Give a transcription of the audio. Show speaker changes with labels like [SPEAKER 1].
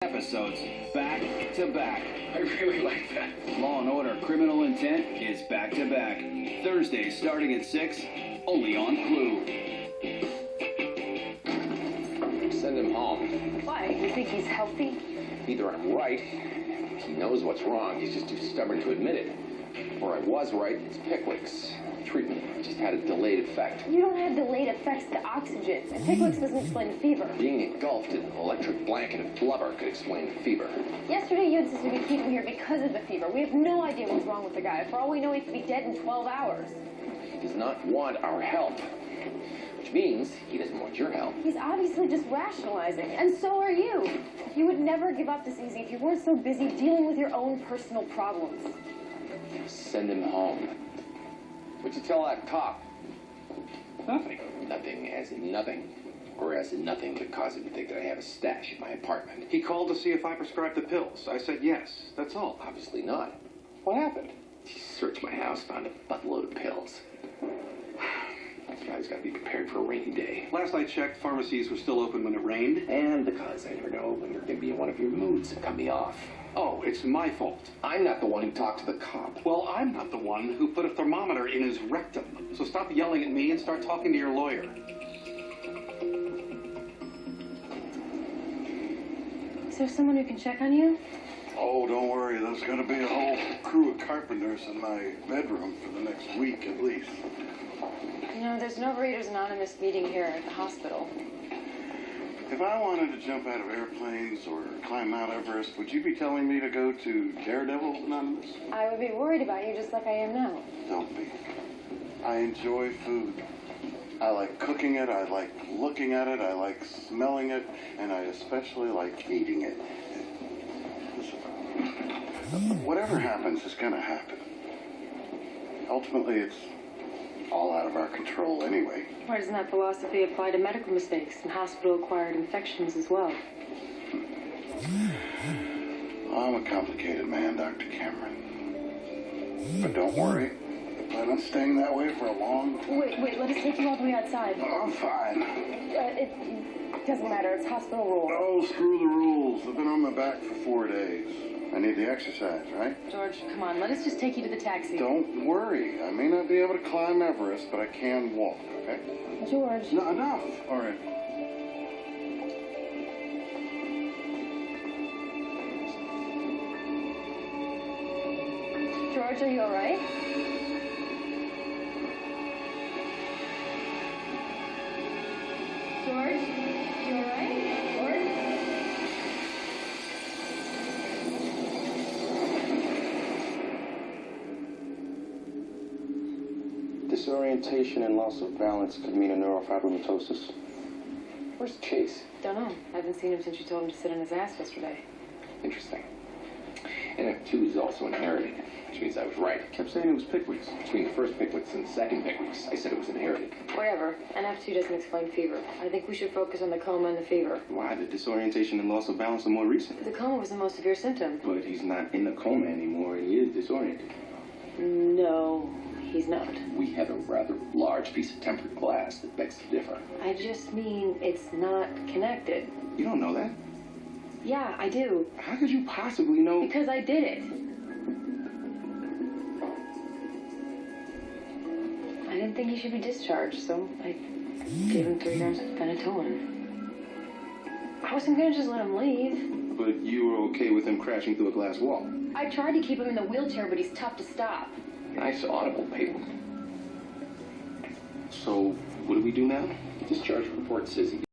[SPEAKER 1] Episodes back to back.
[SPEAKER 2] I really like that.
[SPEAKER 1] Law and Order Criminal Intent is back to back. Thursday starting at 6, only on Clue.
[SPEAKER 2] Send him home.
[SPEAKER 3] Why? You think he's healthy?
[SPEAKER 2] Either I'm right, he knows what's wrong, he's just too stubborn to admit it. Or I was right, it's Pickwick's. Treatment just had a delayed effect.
[SPEAKER 3] You don't have delayed effects to oxygen. And Pickwick's doesn't explain the fever.
[SPEAKER 2] Being engulfed in an electric blanket of blubber could explain the fever.
[SPEAKER 3] Yesterday you insisted we keep him here because of the fever. We have no idea what's wrong with the guy. For all we know, he could be dead in 12 hours.
[SPEAKER 2] He does not want our help. Which means he doesn't want your help.
[SPEAKER 3] He's obviously just rationalizing. And so are you. You would never give up this easy if you weren't so busy dealing with your own personal problems.
[SPEAKER 2] Send him home. What'd you tell that cop?
[SPEAKER 1] Nothing.
[SPEAKER 2] Nothing as in nothing. Or as in nothing that caused him to think that I have a stash in my apartment.
[SPEAKER 4] He called to see if I prescribed the pills. I said yes. That's all.
[SPEAKER 2] Obviously not. What happened? He searched my house, found a buttload of pills. This guy's got to be prepared for a rainy day.
[SPEAKER 4] Last I checked, pharmacies were still open when it rained.
[SPEAKER 2] And because I never know when you're going to be in one of your moods that cut me off.
[SPEAKER 4] Oh, it's my fault.
[SPEAKER 2] I'm not the one who talked to the cop.
[SPEAKER 4] Well, I'm not the one who put a thermometer in his rectum. So stop yelling at me and start talking to your lawyer.
[SPEAKER 3] Is there someone who can check on you?
[SPEAKER 5] Oh, don't worry. There's going to be a whole crew of carpenters in my bedroom for the next week at least.
[SPEAKER 3] You know, there's an Overeaters Anonymous meeting here at the hospital.
[SPEAKER 5] If I wanted to jump out of airplanes or climb Mount Everest, would you be telling me to go to Daredevil Anonymous?
[SPEAKER 3] I would be worried about you just like I am now.
[SPEAKER 5] Don't be. I enjoy food. I like cooking it, I like looking at it, I like smelling it, and I especially like eating it. Listen, whatever happens is going to happen. Ultimately, it's all out of our control anyway.
[SPEAKER 3] Why doesn't that philosophy apply to medical mistakes and hospital-acquired infections as well?
[SPEAKER 5] I'm a complicated man, Dr. Cameron. But don't worry. I plan on staying that way for a long time.
[SPEAKER 3] Wait, let us take you all the way outside.
[SPEAKER 5] Oh, I'm fine.
[SPEAKER 3] It doesn't matter, it's hospital rules.
[SPEAKER 5] Oh, screw the rules. I've been on my back for 4 days. I need the exercise, right?
[SPEAKER 3] George, come on, let us just take you to the taxi.
[SPEAKER 5] Don't worry. I may not be able to climb Everest, but I can walk, okay?
[SPEAKER 3] George.
[SPEAKER 5] No, enough. All right.
[SPEAKER 3] George, are you all right? George, you all right? George?
[SPEAKER 6] Disorientation and loss of balance could mean a neurofibromatosis.
[SPEAKER 2] Where's Chase?
[SPEAKER 3] Don't know. I haven't seen him since you told him to sit on his ass yesterday.
[SPEAKER 2] Interesting. NF2 is also inherited, which means I was right.
[SPEAKER 6] I kept saying it was Pickwick's.
[SPEAKER 2] Between the first Pickwick's and the second Pickwick's, I said it was inherited.
[SPEAKER 3] Whatever. NF2 doesn't explain fever. I think we should focus on the coma and the fever.
[SPEAKER 6] Why? The disorientation and loss of balance are more recent.
[SPEAKER 3] The coma was the most severe symptom.
[SPEAKER 6] But he's not in the coma anymore, and he is disoriented.
[SPEAKER 3] No, he's not.
[SPEAKER 2] We have a rather large piece of tempered glass that begs to differ.
[SPEAKER 3] I just mean it's not connected.
[SPEAKER 6] You don't know that.
[SPEAKER 3] Yeah, I do.
[SPEAKER 6] How could you possibly know?
[SPEAKER 3] Because I did it. I didn't think he should be discharged, so I gave him 3 grams of phenytoin. I wasn't going to just let him leave.
[SPEAKER 6] But you were okay with him crashing through a glass wall.
[SPEAKER 3] I tried to keep him in the wheelchair, but he's tough to stop.
[SPEAKER 2] Nice audible paper.
[SPEAKER 6] So, what do we do now?
[SPEAKER 2] Discharge report says he